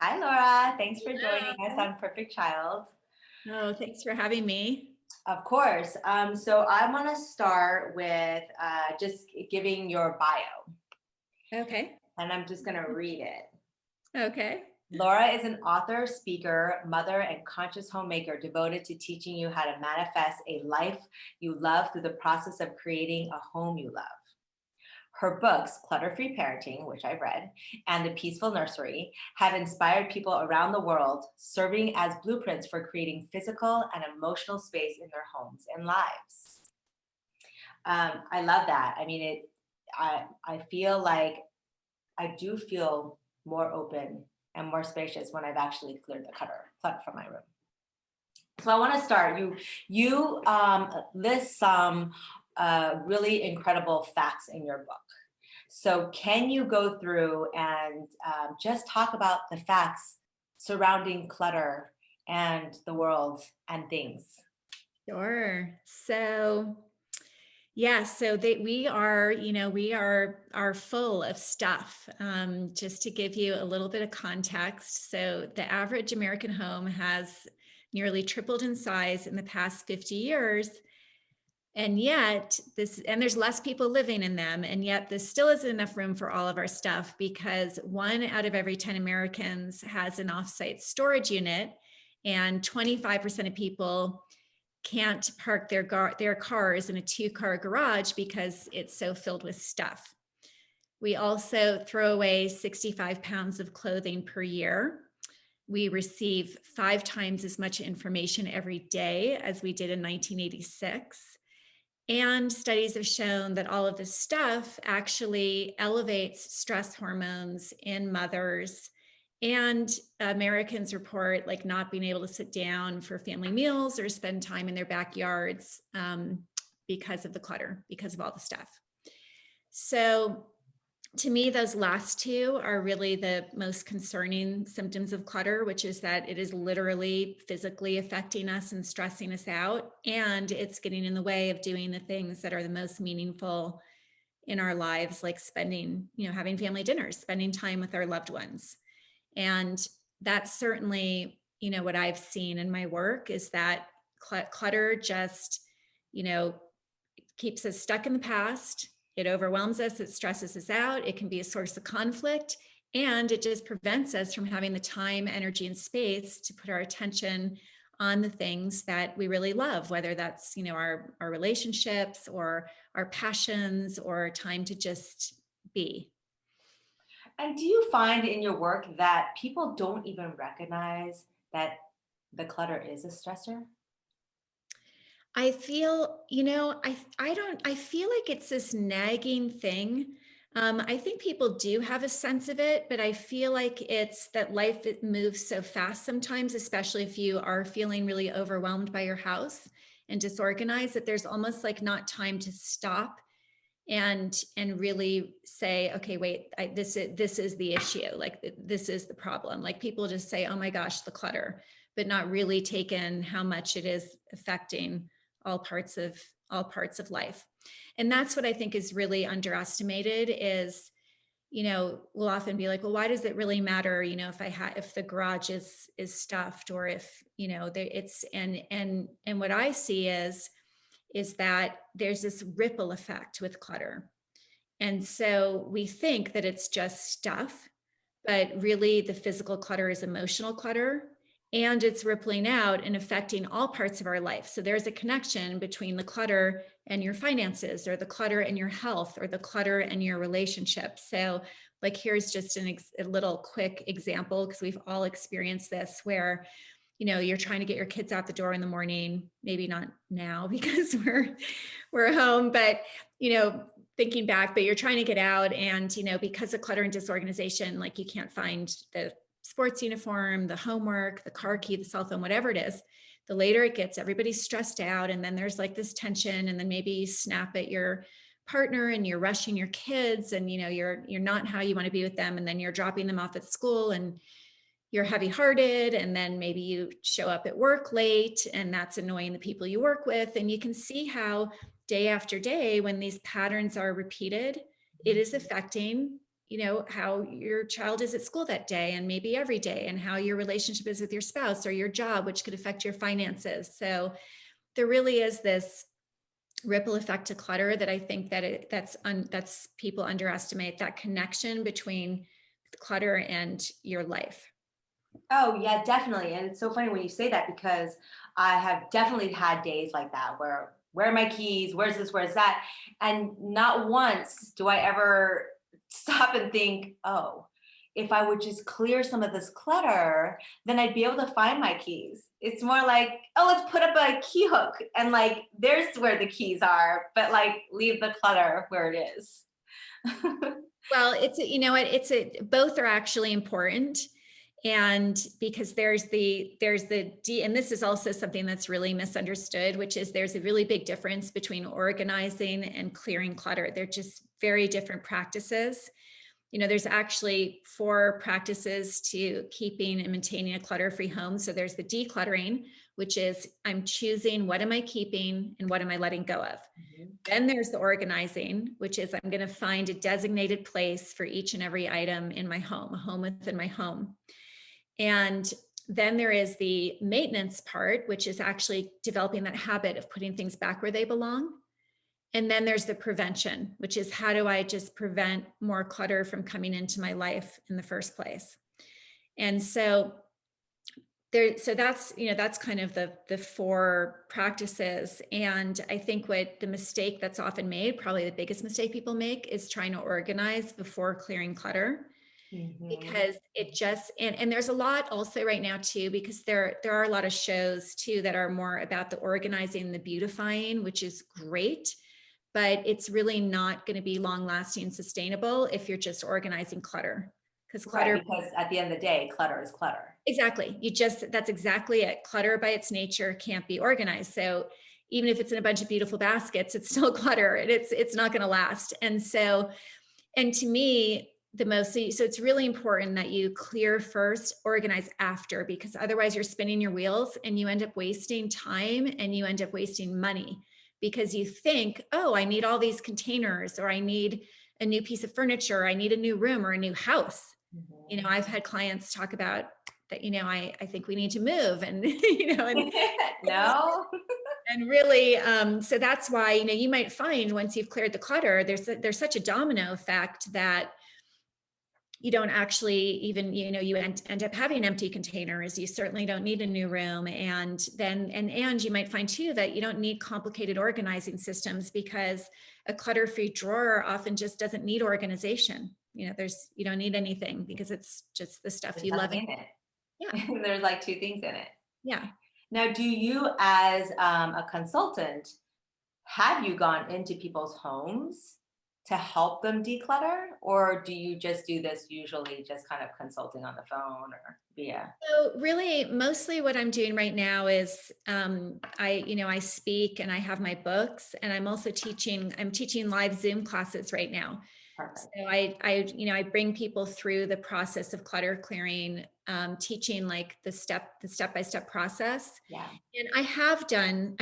Hi, Laura. Thanks for joining us Hello. on Perfect Child. Oh, thanks for having me. Of course. So I want to start with just giving your bio, Okay. and I'm just going to read it. Okay. Laura is an author, speaker, mother, and conscious homemaker devoted to teaching you how to manifest a life you love through the process of creating a home you love. Her books, Clutter-Free Parenting, which I've read, and The Peaceful Nursery, have inspired people around the world, serving as blueprints for creating physical and emotional space in their homes and lives. I love that. I mean, I feel like I do feel more open and more spacious when I've actually cleared the clutter from my room. So I want to start. You list some really incredible facts in your book. So can you go through and just talk about the facts surrounding clutter and the world and things? Sure. We are full of stuff. Just to give you a little bit of context. So the average American home has nearly tripled in size in the past 50 years. And yet there's less people living in them. And yet this still isn't enough room for all of our stuff because 1 out of every 10 Americans has an offsite storage unit, and 25% of people can't park their cars in a 2-car garage because it's so filled with stuff. We also throw away 65 pounds of clothing per year. We receive 5 times as much information every day as we did in 1986. And studies have shown that all of this stuff actually elevates stress hormones in mothers. And Americans report like not being able to sit down for family meals or spend time in their backyards because of the clutter, because of all the stuff. So to me, those last two are really the most concerning symptoms of clutter, which is that it is literally physically affecting us and stressing us out. And it's getting in the way of doing the things that are the most meaningful in our lives, like having family dinners, spending time with our loved ones. And that's certainly, what I've seen in my work is that clutter just, keeps us stuck in the past. It overwhelms us, it stresses us out, it can be a source of conflict, and it just prevents us from having the time, energy, and space to put our attention on the things that we really love, whether that's, our relationships or our passions or time to just be. And do you find in your work that people don't even recognize that the clutter is a stressor? I feel, I feel like it's this nagging thing. I think people do have a sense of it, but I feel like it's that life it moves so fast sometimes, especially if you are feeling really overwhelmed by your house and disorganized, that there's almost like not time to stop and really say, okay, wait, this is the issue. Like this is the problem. Like people just say, oh my gosh, the clutter, but not really take in how much it is affecting all parts of life. And that's what I think is really underestimated is, we'll often be like, well, why does it really matter? If the garage is stuffed or if, it's, and what I see is that there's this ripple effect with clutter. And so we think that it's just stuff, but really the physical clutter is emotional clutter, and it's rippling out and affecting all parts of our life. So there's a connection between the clutter and your finances, or the clutter and your health, or the clutter and your relationships. So like, here's just a little quick example, because we've all experienced this, where you're trying to get your kids out the door in the morning, maybe not now because we're home, but thinking back, but you're trying to get out, and because of clutter and disorganization, like you can't find the sports uniform, the homework, the car key, the cell phone, whatever it is. The later it gets, everybody's stressed out, and then there's like this tension, and then maybe you snap at your partner and you're rushing your kids, and you're not how you want to be with them, and then you're dropping them off at school and you're heavy-hearted, and then maybe you show up at work late, and that's annoying the people you work with. And you can see how day after day, when these patterns are repeated, it is affecting how your child is at school that day and maybe every day, and how your relationship is with your spouse or your job, which could affect your finances. So there really is this ripple effect to clutter that I think that that's people underestimate, that connection between clutter and your life. Oh, yeah, definitely. And it's so funny when you say that, because I have definitely had days like that where are my keys? Where's this? Where's that? And not once do I ever stop and think, oh, if I would just clear some of this clutter, then I'd be able to find my keys. It's more like, oh, let's put up a key hook and like, there's where the keys are, but like leave the clutter where it is. Well, both are actually important. And because and this is also something that's really misunderstood, which is there's a really big difference between organizing and clearing clutter. They're just very different practices. There's actually 4 practices to keeping and maintaining a clutter-free home. So there's the decluttering, which is I'm choosing what am I keeping and what am I letting go of. Mhm. Then there's the organizing, which is I'm going to find a designated place for each and every item in my home, a home within my home. And then there is the maintenance part, which is actually developing that habit of putting things back where they belong. And then there's the prevention, which is how do I just prevent more clutter from coming into my life in the first place? And so that's kind of the 4 practices. And I think what the mistake that's often made, probably the biggest mistake people make, is trying to organize before clearing clutter. Mhm. Because it just, and there's a lot also right now too, because there are a lot of shows too that are more about the organizing, the beautifying, which is great, but it's really not going to be long lasting, sustainable if you're just organizing clutter. Because Right, clutter, because at the end of the day, clutter is clutter. exactly, that's exactly it. Clutter by its nature can't be organized. So even if it's in a bunch of beautiful baskets, it's still clutter, and it's not going to last. And to me, so it's really important that you clear first, organize after, because otherwise you're spinning your wheels and you end up wasting time and you end up wasting money, because you think, oh, I need all these containers, or I need a new piece of furniture, or I need a new room or a new house. Mhm. I've had clients talk about that, I think we need to move, and, No? and really, so that's why, you might find once you've cleared the clutter, there's such a domino effect that you don't actually even, you end up having empty containers. You certainly don't need a new room. And you might find too that you don't need complicated organizing systems, because a clutter-free drawer often just doesn't need organization. You don't need anything, because it's just the stuff There's you love. nothing in Yeah. it. There's like 2 things in it. Yeah. Now, do you, as a consultant, have you gone into people's homes to help them declutter, or do you just do this usually just kind of consulting on the phone or via? So really, mostly what I'm doing right now is I speak and I have my books, and I'm teaching live Zoom classes right now. Perfect. So I bring people through the process of clutter clearing, teaching like the step-by-step process. Yeah. And I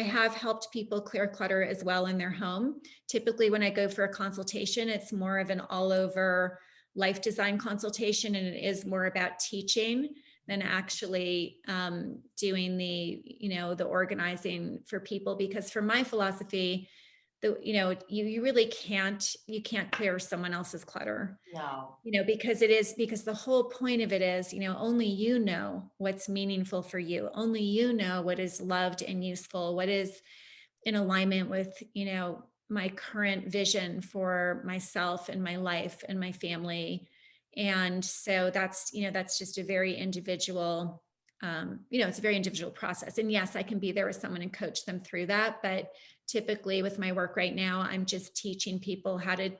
have helped people clear clutter as well in their home. Typically when I go for a consultation, it's more of an all over life design consultation, and it is more about teaching than actually doing the organizing for people. Because for my philosophy, you really can't clear someone else's clutter, No. because the whole point of it is, only you know what's meaningful for you. Only you know what is loved and useful, what is in alignment with, my current vision for myself and my life and my family. And so that's just a very individual, it's a very individual process. And yes, I can be there with someone and coach them through that. But typically with my work right now, I'm just teaching people how to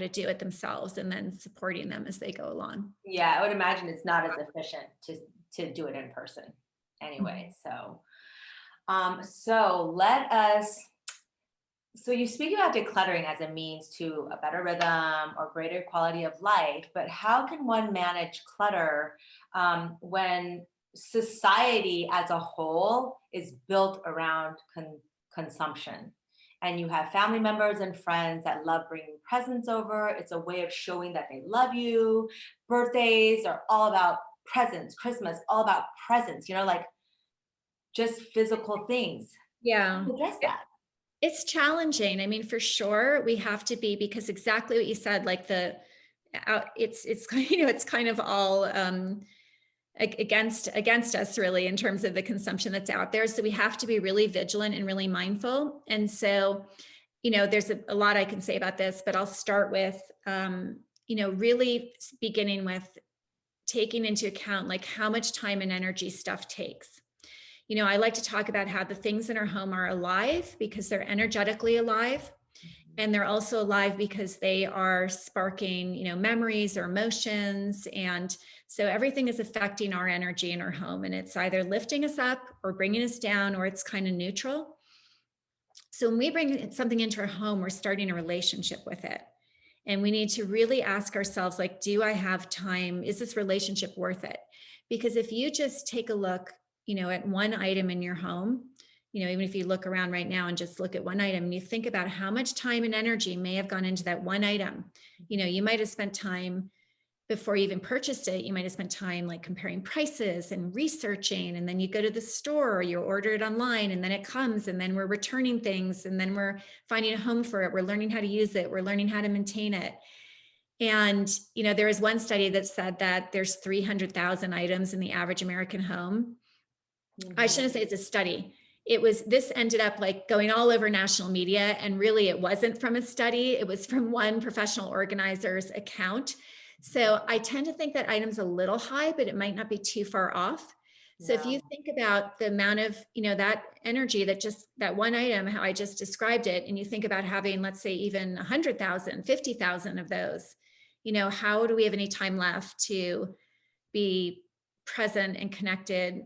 do it themselves, and then supporting them as they go along. Yeah, I would imagine it's not as efficient to do it in person anyway. So let us. So you speak about decluttering as a means to a better rhythm or greater quality of life, but how can one manage clutter when society as a whole is built around consumption? and you have family members and friends that love bringing presents over. It's a way of showing that they love you. Birthdays are all about presents. Christmas, all about presents, like just physical things. Yeah. Address that. It's challenging. I mean, for sure, we have to be, because exactly what you said, like it's it's kind of all against us really in terms of the consumption that's out there. So we have to be really vigilant and really mindful. And so, there's a lot I can say about this, but I'll start with, really beginning with taking into account like how much time and energy stuff takes. I like to talk about how the things in our home are alive because they're energetically alive. And they're also alive because they are sparking, memories or emotions. And so everything is affecting our energy in our home. And it's either lifting us up or bringing us down, or it's kind of neutral. So when we bring something into our home, we're starting a relationship with it. And we need to really ask ourselves, like, do I have time? Is this relationship worth it? Because if you just take a look, at one item in your home, even if you look around right now and just look at one item and you think about how much time and energy may have gone into that one item, you might have spent time before you even purchased it. You might have spent time like comparing prices and researching, and then you go to the store or you order it online and then it comes, and then we're returning things, and then we're finding a home for it. We're learning how to use it. We're learning how to maintain it. And, there was one study that said that there's 300,000 items in the average American home. I shouldn't say it's a study. This ended up like going all over national media, and really it wasn't from a study. It was from one professional organizer's account. So I tend to think that item's a little high, but it might not be too far off. So if you think about the amount of, that energy that one item, how I just described it, and you think about having, let's say, even 100,000, 50,000 of those, how do we have any time left to be present and connected,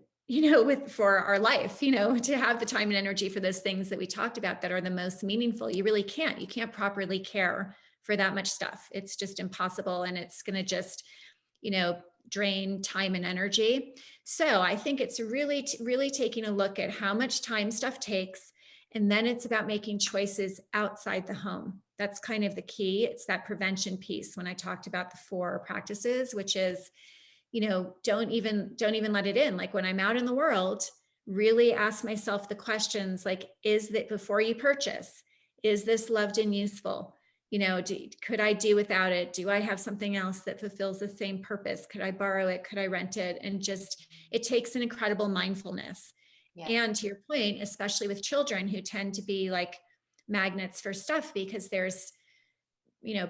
for our life, to have the time and energy for those things that we talked about that are the most meaningful? You can't properly care for that much stuff. It's just impossible. And it's going to just, drain time and energy. So I think it's really taking a look at how much time stuff takes. And then it's about making choices outside the home. That's kind of the key. It's that prevention piece when I talked about the 4 practices, which is, don't even let it in. Like when I'm out in the world, really ask myself the questions like, is that before you purchase, is this loved and useful? Could I do without it? Do I have something else that fulfills the same purpose? Could I borrow it? Could I rent it? And just, it takes an incredible mindfulness. Yeah. And to your point, especially with children who tend to be like magnets for stuff, because there's,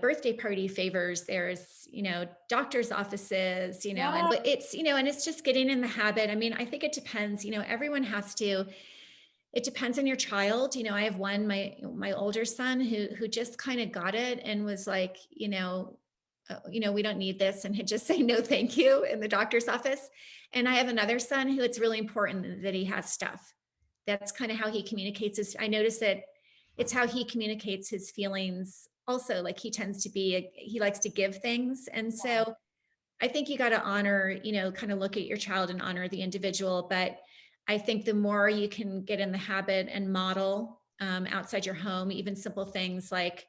birthday party favors, there's, doctor's offices, Yeah. and it's, and it's just getting in the habit. I mean, I think it depends, everyone has to, it depends on your child. I have one, my older son who just kind of got it and was like, we don't need this, and he'd just say, no, thank you, in the doctor's office. And I have another son who it's really important that he has stuff. That's kind of how he communicates I notice that it's how he communicates his feelings also. Like he tends to be, he likes to give things. And so I think you got to honor, kind of look at your child and honor the individual. But I think the more you can get in the habit and model outside your home, even simple things like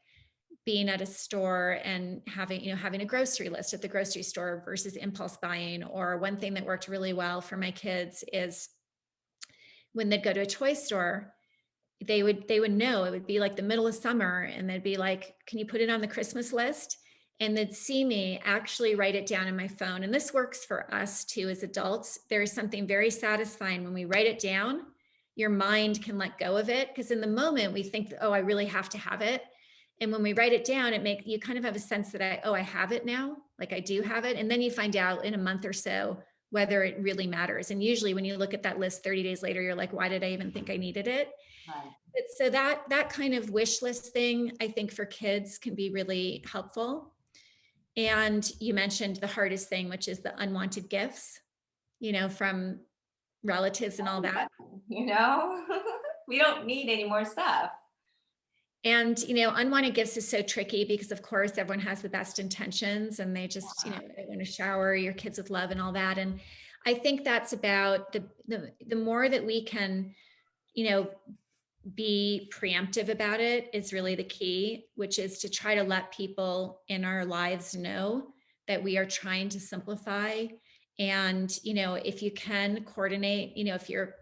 being at a store and having a grocery list at the grocery store versus impulse buying. Or one thing that worked really well for my kids is when they'd go to a toy store, they would know it would be like the middle of summer, and they'd be like, can you put it on the Christmas list? And they'd see me actually write it down in my phone. And this works for us too as adults. There's something very satisfying when we write it down. Your mind can let go of it, because in the moment we think, oh, I really have to have it. And when we write it down, you kind of have a sense that I have it now, like I do have it. And then you find out in a month or so whether it really matters. And usually when you look at that list 30 days later, you're like, why did I even think I needed it? Right. So that kind of wish list thing, I think for kids can be really helpful. And you mentioned the hardest thing, which is the unwanted gifts, from relatives and all that. We don't need any more stuff. And, unwanted gifts is so tricky because of course everyone has the best intentions, and they just, they want to shower your kids with love and all that. And I think that's about the more that we can, be preemptive about it is really the key, which is to try to let people in our lives know that we are trying to simplify. And, if you can coordinate, if you're,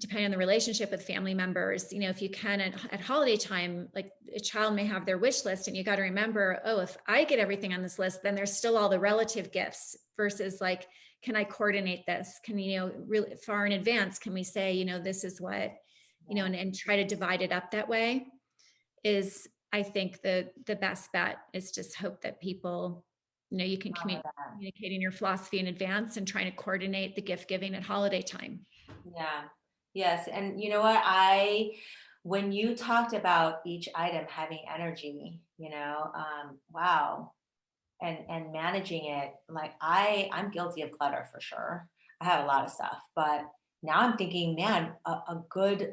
depending on the relationship with family members, if you can at holiday time, like a child may have their wish list, and you got to remember, oh, if I get everything on this list, then there's still all the relative gifts, versus like, can I coordinate this? Can, really far in advance, can we say, this is what, and try to divide it up that way is, I think the best bet is just hope that people, you can communicating your philosophy in advance and trying to coordinate the gift giving at holiday time. Yeah. Yes. And you know what? When you talked about each item having energy, wow. And managing it, like I'm guilty of clutter for sure. I have a lot of stuff, but now I'm thinking, man, a good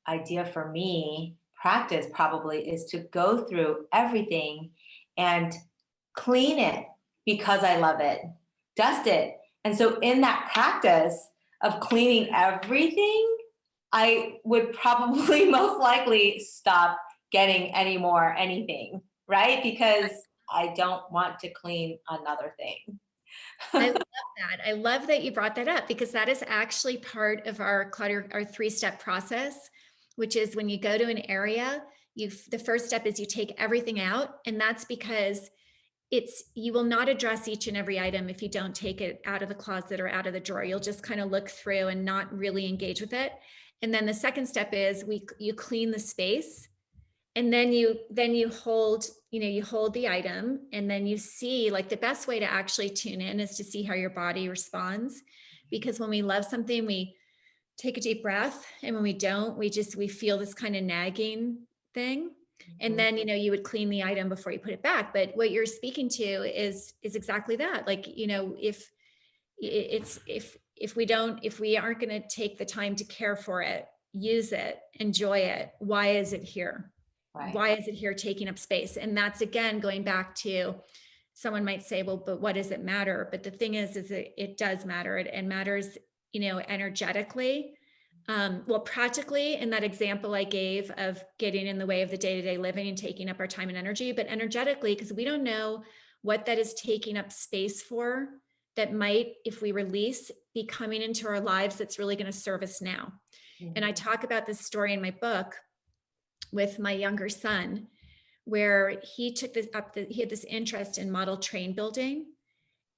idea for me, practice probably, is to go through everything and clean it because I love it, dust it. And so in that practice of cleaning everything, I would probably most likely stop getting any more anything, right? Because I don't want to clean another thing. I love that. I love that you brought that up, because that is actually part of our 3-step process, which is when you go to an area, the first step is you take everything out. And that's because you will not address each and every item if you don't take it out of the closet or out of the drawer. You'll just kind of look through and not really engage with it. And then the second step is you clean the space, and then you hold the item, and then you see, like, the best way to actually tune in is to see how your body responds. Because when we love something, we take a deep breath, and when we don't, we feel this kind of nagging thing. And then, you would clean the item before you put it back. But what you're speaking to is exactly that. Like, if we aren't going to take the time to care for it, use it, enjoy it, why is it here? Right. Why is it here taking up space? And that's, again, going back to, someone might say, well, but what does it matter? But the thing is it does matter. It matters, energetically. Well, practically, in that example I gave of getting in the way of the day-to-day living and taking up our time and energy, but energetically, because we don't know what that is taking up space for, that might, if we release, be coming into our lives that's really going to serve us now. And I talk about this story in my book with my younger son, where he took this up, he had this interest in model train building.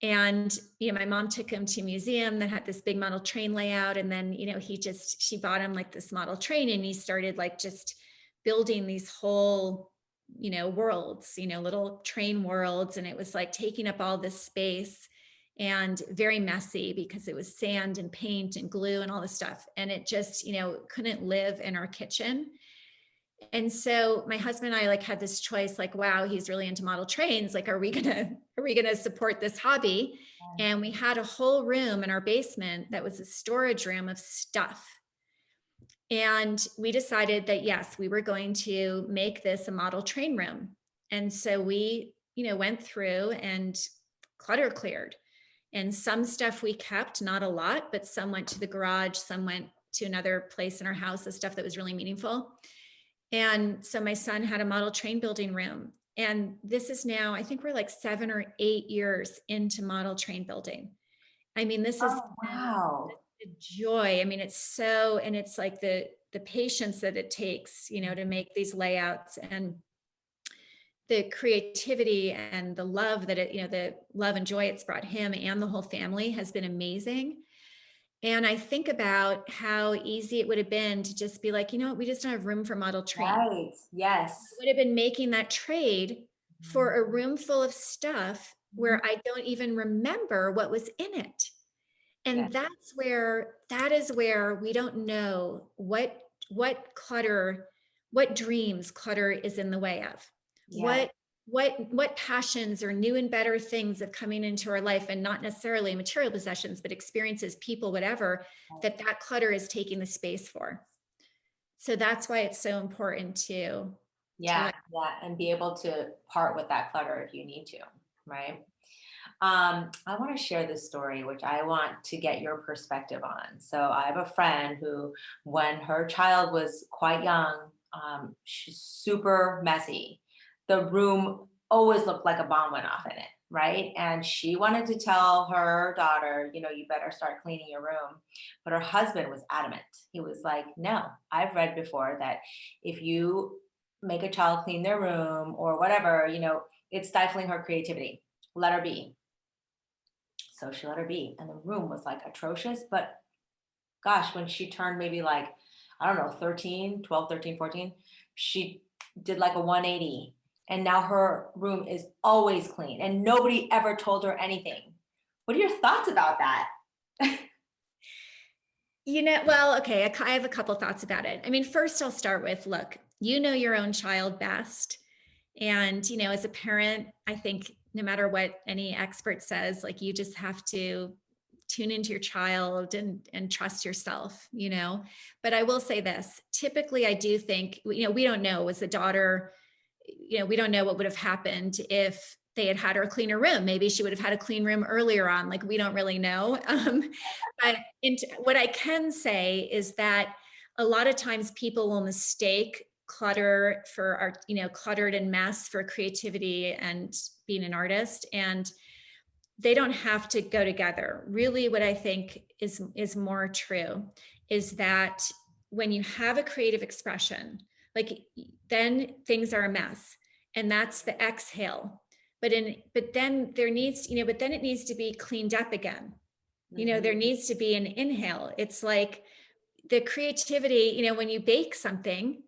And, my mom took him to a museum that had this big model train layout. And then, she bought him like this model train, and he started like just building these whole, worlds, little train worlds. And it was like taking up all this space, and very messy because it was sand and paint and glue and all this stuff. And it just, couldn't live in our kitchen. And so my husband and I like had this choice, like, wow, he's really into model trains. Like, are we gonna support this hobby? And we had a whole room in our basement that was a storage room of stuff. And we decided that, yes, we were going to make this a model train room. And so we, went through and clutter cleared. And some stuff we kept, not a lot, but some went to the garage, some went to another place in our house, the stuff that was really meaningful. And so my son had a model train building room. And this is now, I think we're like 7 or 8 years into model train building. I mean, this is wow. the joy. I mean, it's so, and it's like the patience that it takes, to make these layouts, and the creativity and the love that the love and joy it's brought him and the whole family has been amazing. And I think about how easy it would have been to just be like, we just don't have room for model train. Right. Yes. I would have been making that trade for a room full of stuff where I don't even remember what was in it. And that is where we don't know what dreams clutter is in the way of. Yeah. What passions or new and better things of coming into our life, and not necessarily material possessions, but experiences, people, whatever, that clutter is taking the space for. So that's why it's so important to and be able to part with that clutter if you need to, right? I want to share this story, which I want to get your perspective on. So I have a friend who, when her child was quite young, she's super messy. The room always looked like a bomb went off in it, right? And she wanted to tell her daughter, you better start cleaning your room. But her husband was adamant. He was like, no, I've read before that if you make a child clean their room or whatever, it's stifling her creativity. Let her be. So she let her be. And the room was like atrocious. But gosh, when she turned maybe like, I don't know, 13, 12, 13, 14, she did like a 180. And now her room is always clean and nobody ever told her anything. What are your thoughts about that? Well, okay, I have a couple thoughts about it. I mean, first I'll start with, look, you know your own child best. And, as a parent, I think no matter what any expert says, like you just have to tune into your child and trust yourself. But I will say this, typically I do think, we don't know, was the daughter, we don't know what would have happened if they had had her clean her room. Maybe she would have had a clean room earlier on. Like, we don't really know. But what I can say is that a lot of times people will mistake clutter for art, cluttered and mess for creativity and being an artist. And they don't have to go together. Really, what I think is more true is that when you have a creative expression, like, then things are a mess, and that's the exhale. But then there needs, but then it needs to be cleaned up again. There needs to be an inhale. It's like the creativity, when you bake something,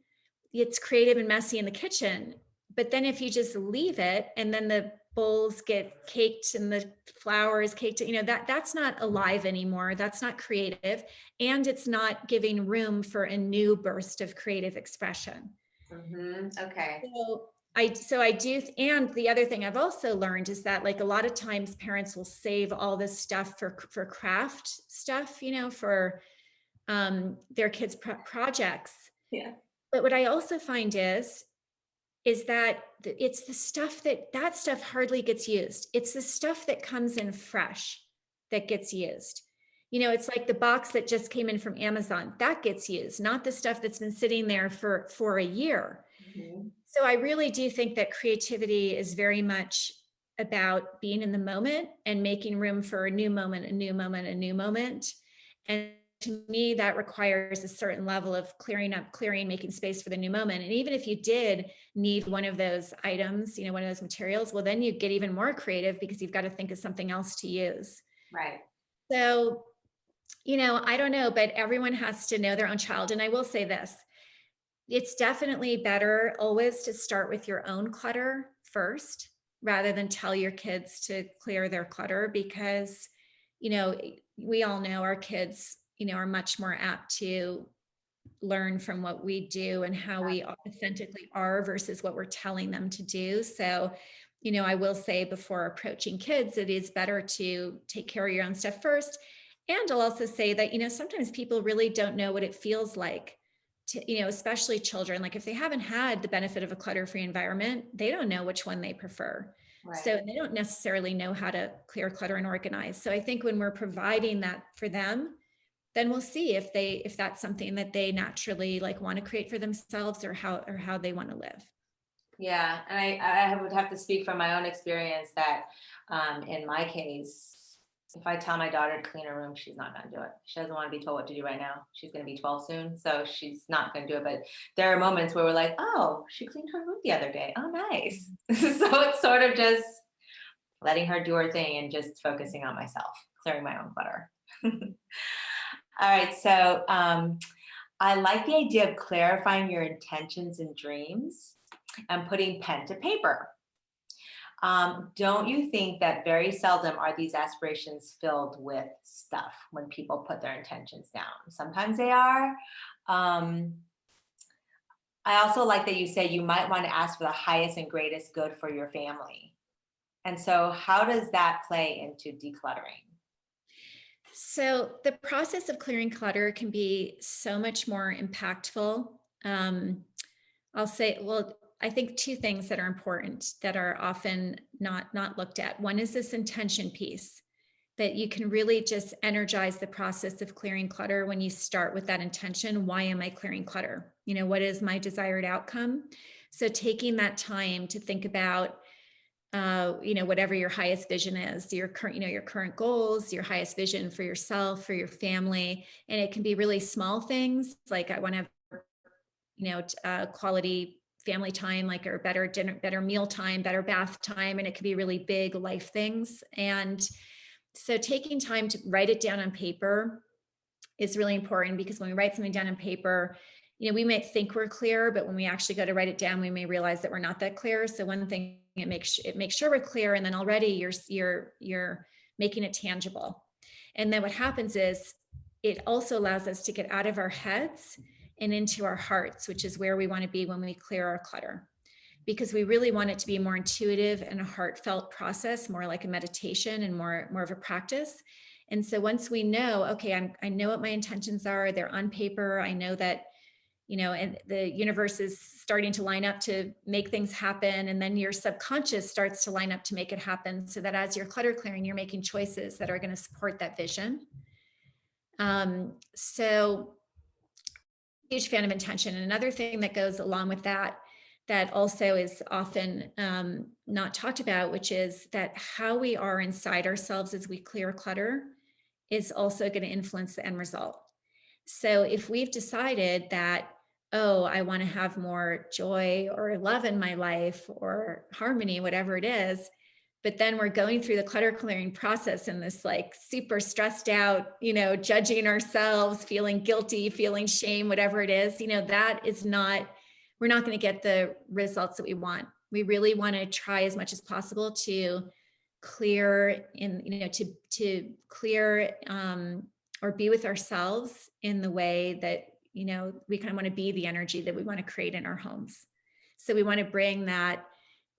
it's creative and messy in the kitchen. But then if you just leave it and then the bowls get caked and the flour is caked, that's not alive anymore. That's not creative. And it's not giving room for a new burst of creative expression. Okay. So I do. And the other thing I've also learned is that, like, a lot of times parents will save all this stuff for craft stuff, for their kids' projects. Yeah. But what I also find is that it's the stuff that stuff hardly gets used. It's the stuff that comes in fresh that gets used. It's like the box that just came in from Amazon, that gets used, not the stuff that's been sitting there for a year. So I really do think that creativity is very much about being in the moment and making room for a new moment, a new moment, a new moment. And to me, that requires a certain level of clearing, making space for the new moment. And even if you did need one of those items, one of those materials, well, then you get even more creative because you've got to think of something else to use. Right. So, I don't know, but everyone has to know their own child. And I will say this, it's definitely better always to start with your own clutter first, rather than tell your kids to clear their clutter, because, we all know our kids, are much more apt to learn from what we do and how we authentically are versus what we're telling them to do. So, I will say, before approaching kids, it is better to take care of your own stuff first. And I'll also say that, sometimes people really don't know what it feels like to, especially children, like if they haven't had the benefit of a clutter-free environment, they don't know which one they prefer. Right. So they don't necessarily know how to clear clutter and organize. So I think when we're providing that for them, then we'll see if that's something that they naturally like want to create for themselves, or how they want to live. Yeah, and I would have to speak from my own experience that in my case, if I tell my daughter to clean her room, she's not going to do it. She doesn't want to be told what to do right now. She's going to be 12 soon, so she's not going to do it. But there are moments where we're like, oh, she cleaned her room the other day. Oh, nice. So it's sort of just letting her do her thing and just focusing on myself, clearing my own clutter. All right, so I like the idea of clarifying your intentions and dreams and putting pen to paper. Don't you think that very seldom are these aspirations filled with stuff when people put their intentions down? Sometimes they are. I also like that you say you might want to ask for the highest and greatest good for your family. And so how does that play into decluttering? So the process of clearing clutter can be so much more impactful. I'll say, well, I think two things that are important that are often not looked at. One is this intention piece, that you can really just energize the process of clearing clutter when you start with that intention. Why am I clearing clutter? You know, what is my desired outcome? So taking that time to think about, you know, whatever your highest vision is, your current, you know, your current goals, your highest vision for yourself, for your family. And it can be really small things like I want to have, you know, quality family time, like, or better dinner, better meal time, better bath time. And it can be really big life things. And so taking time to write it down on paper is really important, because when we write something down on paper, you know, we may think we're clear, but when we actually go to write it down, we may realize that we're not that clear. So one thing, it makes sure we're clear, and then already you're making it tangible. And then what happens is it also allows us to get out of our heads and into our hearts, which is where we want to be when we clear our clutter, because we really want it to be more intuitive and a heartfelt process, more like a meditation and more of a practice. And so once we know, okay, I know what my intentions are, they're on paper, I know that, you know, and the universe is starting to line up to make things happen. And then your subconscious starts to line up to make it happen, so that as you're clutter clearing, you're making choices that are going to support that vision. So huge fan of intention. And another thing that goes along with that, that also is often not talked about, which is that how we are inside ourselves as we clear clutter is also going to influence the end result. So if we've decided that, oh, I want to have more joy or love in my life or harmony, whatever it is, but then we're going through the clutter clearing process in this like super stressed out, you know, judging ourselves, feeling guilty, feeling shame, whatever it is, you know, that is not, we're not going to get the results that we want. We really want to try as much as possible to clear in, you know, to clear or be with ourselves in the way that, you know, we kind of want to be the energy that we want to create in our homes. So we want to bring that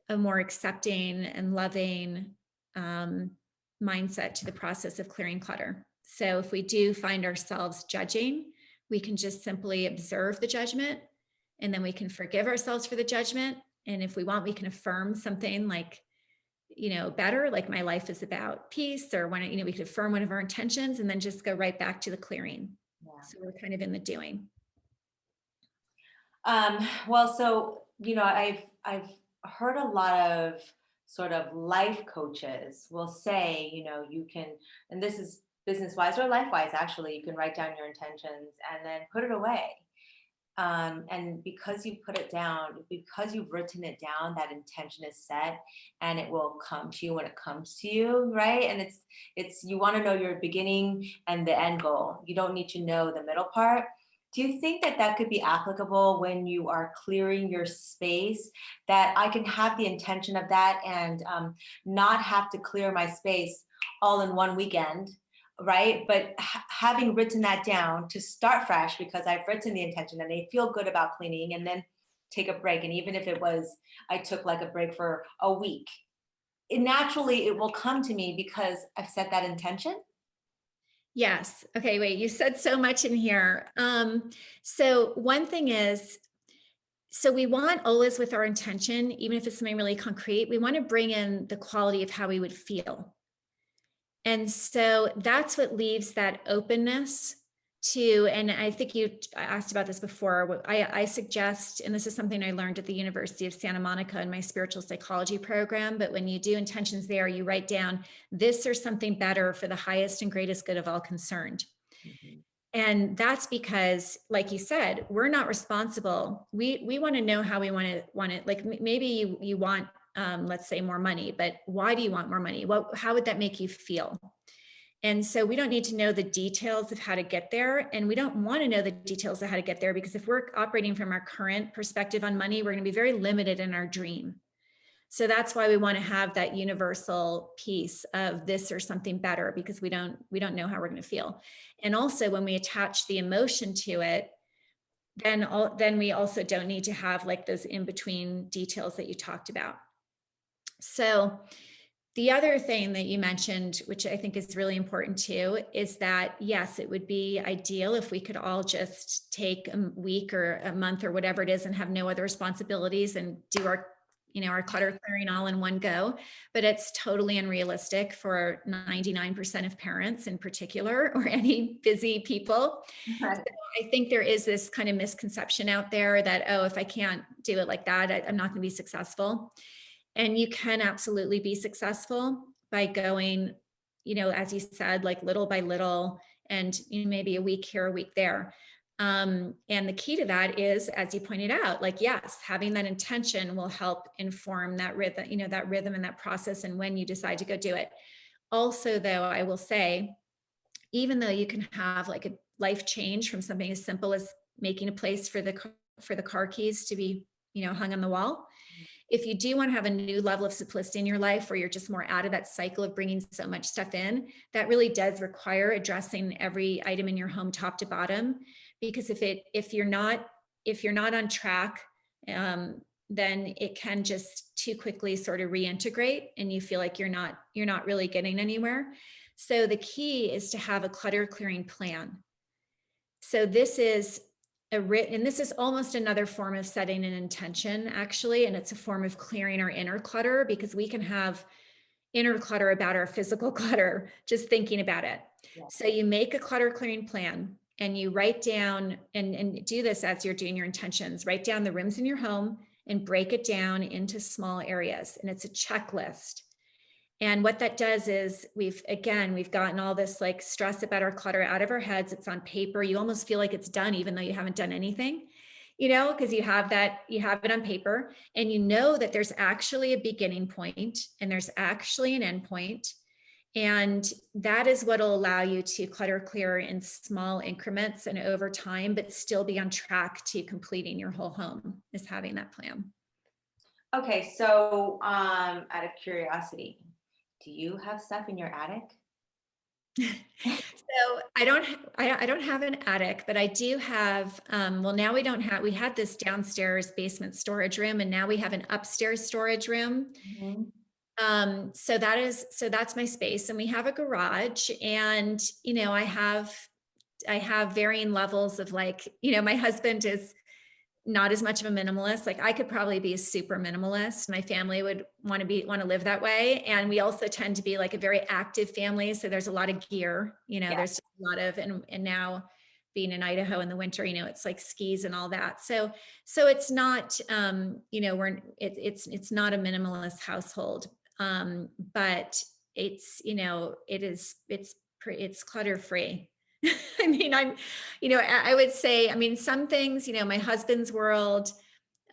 a more accepting and loving mindset to the process of clearing clutter. So if we do find ourselves judging, we can just simply observe the judgment, and then we can forgive ourselves for the judgment. And if we want, we can affirm something like, you know, better, like my life is about peace, or when, you know, we could affirm one of our intentions and then just go right back to the clearing. Yeah. So we're kind of in the doing. Well, so, you know, I've heard a lot of sort of life coaches will say, you know, you can, and this is business wise or life wise, actually, you can write down your intentions and then put it away. And because you put it down, because you've written it down, that intention is set, and it will come to you when it comes to you, right? And it's you want to know your beginning and the end goal. You don't need to know the middle part. Do you think that that could be applicable when you are clearing your space, that I can have the intention of that and not have to clear my space all in one weekend, right? But having written that down to start fresh, because I've written the intention and I feel good about cleaning, and then take a break. And even if it was, I took like a break for a week, naturally it will come to me because I've set that intention. Yes. Okay, wait, you said so much in here. So one thing is, so we want always with our intention, even if it's something really concrete, we want to bring in the quality of how we would feel. And so that's what leaves that openness to, and I think you asked about this before, I suggest, and this is something I learned at the University of Santa Monica in my spiritual psychology program, but when you do intentions there, you write down this or something better for the highest and greatest good of all concerned. Mm-hmm. And that's because, like you said, we're not responsible. We want to know how we want it. Like maybe you want, let's say, more money, but why do you want more money? How would that make you feel? And so we don't need to know the details of how to get there. And we don't want to know the details of how to get there, because if we're operating from our current perspective on money, we're going to be very limited in our dream. So that's why we want to have that universal piece of this or something better, because we don't know how we're going to feel. And also when we attach the emotion to it, then we also don't need to have like those in-between details that you talked about. So The other thing that you mentioned, which I think is really important too, is that yes, it would be ideal if we could all just take a week or a month or whatever it is and have no other responsibilities and do our, our clutter clearing all in one go. But it's totally unrealistic for 99% of parents in particular, or any busy people. Right. So I think there is this kind of misconception out there that, oh, if I can't do it like that, I'm not going to be successful. And you can absolutely be successful by going, as you said, like little by little, and maybe a week here, a week there. And the key to that is, as you pointed out, like, yes, having that intention will help inform that rhythm, that rhythm and that process, and when you decide to go do it. Also, though, I will say, even though you can have like a life change from something as simple as making a place for the car keys to be, hung on the wall, if you do want to have a new level of simplicity in your life, where you're just more out of that cycle of bringing so much stuff in, that really does require addressing every item in your home top to bottom. Because if you're not on track, then it can just too quickly sort of reintegrate, and you feel like you're not really getting anywhere. So the key is to have a clutter clearing plan. So this is and this is almost another form of setting an intention, actually, and it's a form of clearing our inner clutter, because we can have inner clutter about our physical clutter just thinking about it. Yeah. So you make a clutter clearing plan, and you write down, and do this as you're doing your intentions, write down the rooms in your home and break it down into small areas, and it's a checklist. And what that does is we've gotten all this like stress about our clutter out of our heads. It's on paper. You almost feel like it's done, even though you haven't done anything, because you have it on paper, and that there's actually a beginning point and there's actually an end point. And that is what will allow you to clutter clear in small increments and over time, but still be on track to completing your whole home, is having that plan. Okay, so out of curiosity, do you have stuff in your attic? So I don't have an attic, but I do have, well, now we had this downstairs basement storage room, and now we have an upstairs storage room. So that's my space, and we have a garage, and, I have varying levels of like, my husband is not as much of a minimalist. Like, I could probably be a super minimalist. My family would want to live that way. And we also tend to be like a very active family. So there's a lot of gear, Yeah. there's just a lot of, and now being in Idaho in the winter, it's like skis and all that. So it's not, it's not a minimalist household. But it's, it's clutter free. I mean, I would say, some things, my husband's world,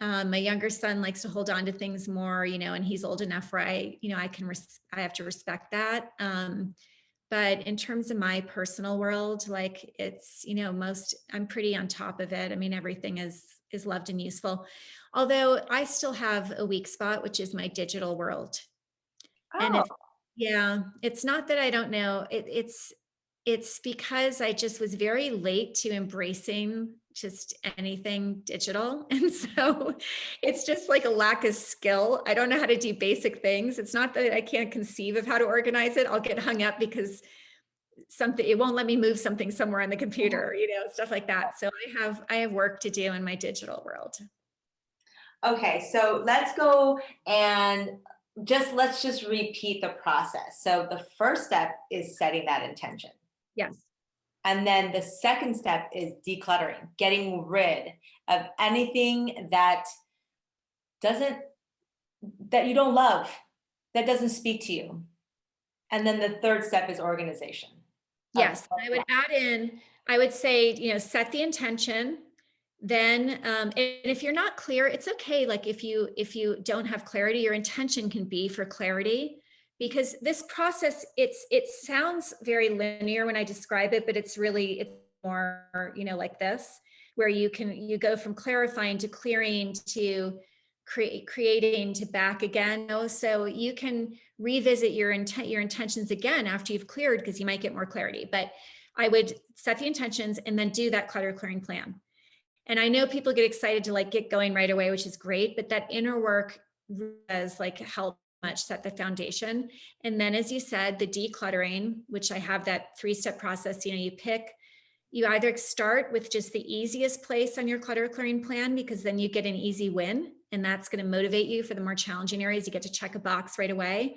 my younger son likes to hold on to things more, and he's old enough where I have to respect that. But in terms of my personal world, like it's, I'm pretty on top of it. I mean, everything is loved and useful. Although I still have a weak spot, which is my digital world. And Oh, it's not that I don't know. It's because I just was very late to embracing just anything digital. And so it's just like a lack of skill. I don't know how to do basic things. It's not that I can't conceive of how to organize it. I'll get hung up because it won't let me move something somewhere on the computer, stuff like that. So I have work to do in my digital world. okay. So let's go and let's just repeat the process. So the first step is setting that intention. Yes. And then the second step is decluttering, getting rid of anything that you don't love, that doesn't speak to you. And then the third step is organization. Yes, I would add in, I would say, set the intention. Then, and if you're not clear, it's okay. Like if you don't have clarity, your intention can be for clarity, because this process, it sounds very linear when I describe it, but it's more, like this, where you go from clarifying to clearing to creating to back again. So you can revisit your intentions again after you've cleared, because you might get more clarity. But I would set the intentions and then do that clutter clearing plan. And I know people get excited to like get going right away, which is great, but that inner work does like help much set the foundation. And then, as you said, the decluttering, which I have that 3-step process, you either start with just the easiest place on your clutter clearing plan, because then you get an easy win, and that's going to motivate you for the more challenging areas. You get to check a box right away.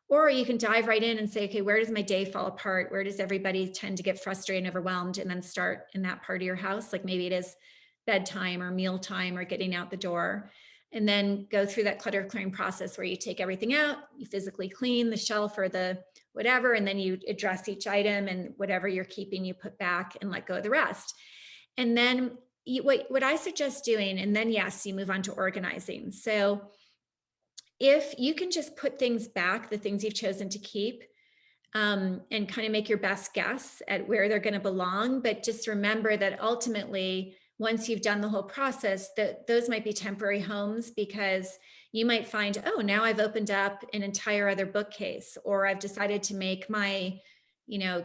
Or you can dive right in and say, okay, where does my day fall apart? Where does everybody tend to get frustrated and overwhelmed? And then start in that part of your house. Like maybe it is bedtime or mealtime or getting out the door. And then go through that clutter clearing process where you take everything out, you physically clean the shelf or the whatever, and then you address each item, and whatever you're keeping, you put back and let go of the rest. And then what I suggest doing, and then yes, you move on to organizing. So if you can just put things back, the things you've chosen to keep, and kind of make your best guess at where they're going to belong. But just remember that ultimately, once you've done the whole process, that those might be temporary homes, because you might find, oh, now I've opened up an entire other bookcase, or I've decided to make my,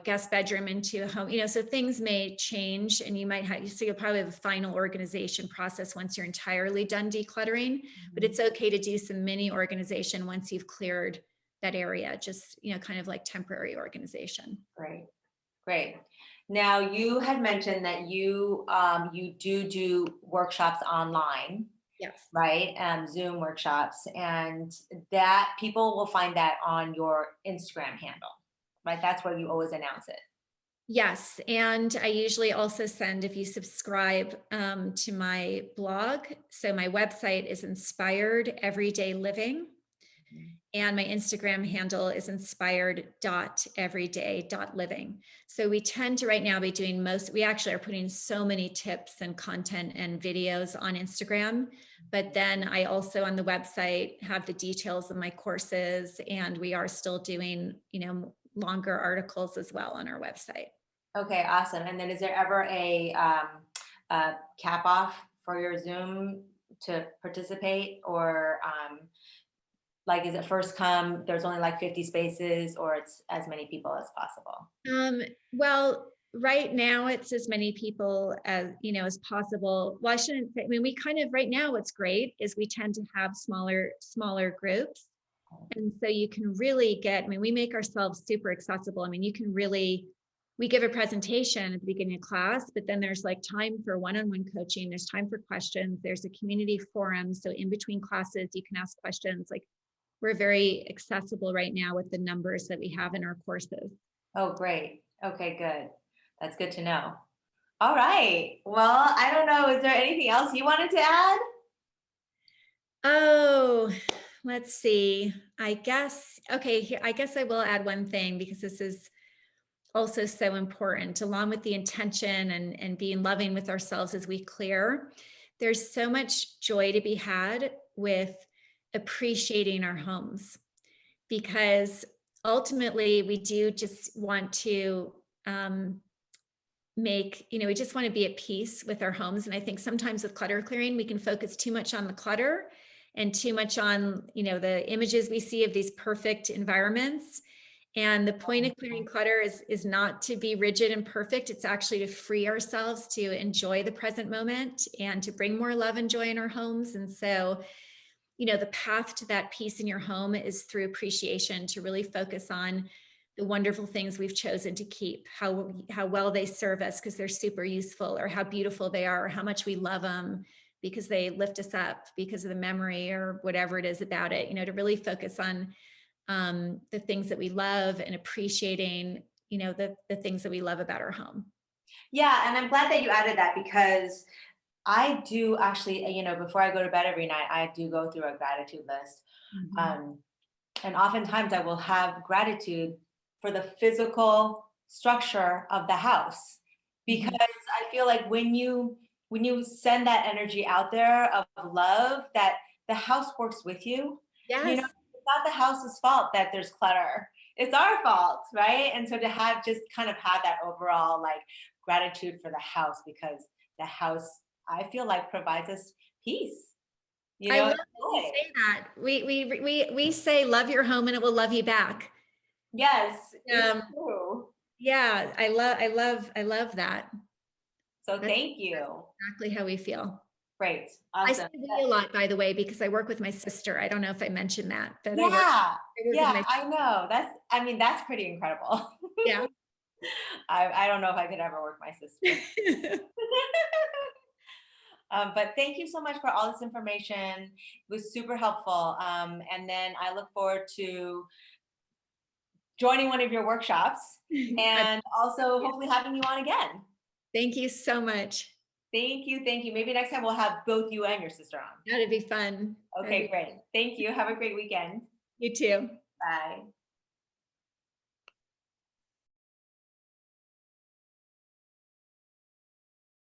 guest bedroom into a home, so things may change, and you might have, so you'll probably have a final organization process once you're entirely done decluttering, but it's okay to do some mini organization once you've cleared that area, just, kind of like temporary organization. Great. Great. Now you had mentioned that you do workshops online, Yes. right? Zoom workshops, and that people will find that on your Instagram handle, right? That's where you always announce it. Yes. And I usually also send, if you subscribe to my blog. So my website is Inspired Everyday Living. And my Instagram handle is inspired.everyday.living. So we tend to right now be doing we actually are putting so many tips and content and videos on Instagram. But then I also on the website have the details of my courses, and we are still doing, longer articles as well on our website. Okay, awesome. And then is there ever a cap off for your Zoom to participate, or like, is it first come, there's only like 50 spaces, or it's as many people as possible? Well, right now it's as many people as possible. Well, I shouldn't say, we kind of, right now what's great is we tend to have smaller groups. And so you can really we make ourselves super accessible. You can really, we give a presentation at the beginning of class, but then there's like time for one-on-one coaching. There's time for questions. There's a community forum. So in between classes, you can ask questions. Like, we're very accessible right now with the numbers that we have in our courses. Oh, great. Okay, good. That's good to know. All right. Well, I don't know. Is there anything else you wanted to add? Oh, let's see. I guess I will add one thing, because this is also so important, along with the intention and being loving with ourselves as we clear. There's so much joy to be had with appreciating our homes, because ultimately we do just want to we just want to be at peace with our homes. And I think sometimes with clutter clearing, we can focus too much on the clutter and too much on, the images we see of these perfect environments. And the point of clearing clutter is not to be rigid and perfect. It's actually to free ourselves to enjoy the present moment and to bring more love and joy in our homes. And so, the path to that peace in your home is through appreciation, to really focus on the wonderful things we've chosen to keep, how well they serve us because they're super useful, or how beautiful they are, or how much we love them because they lift us up because of the memory or whatever it is about it, to really focus on the things that we love and appreciating, the things that we love about our home. Yeah, and I'm glad that you added that, because I do actually, before I go to bed every night, I do go through a gratitude list. Mm-hmm. And oftentimes I will have gratitude for the physical structure of the house, because I feel like when you send that energy out there of love, that the house works with you. Yes. It's not the house's fault that there's clutter. It's our fault, right? And so to have that overall like gratitude for the house, because the house, I feel like, provides us peace. I love that you say that. We say love your home and it will love you back. Yes, it's true. Yeah, I love that. So thank you. That's exactly how we feel. Great. I say Awesome. we a lot, by the way, because I work with my sister. I don't know if I mentioned that, but Yeah. I work with Yeah, my, I know. I mean, that's pretty incredible. yeah. I don't know if I could ever work my sister. But thank you so much for all this information. It was super helpful. And then I look forward to joining one of your workshops I- and also hopefully having you on again. Thank you so much. Thank you. Thank you. Maybe next time we'll have both you and your sister on. That'd be fun. Okay, great. Thank you. Have a great weekend. You too. Bye.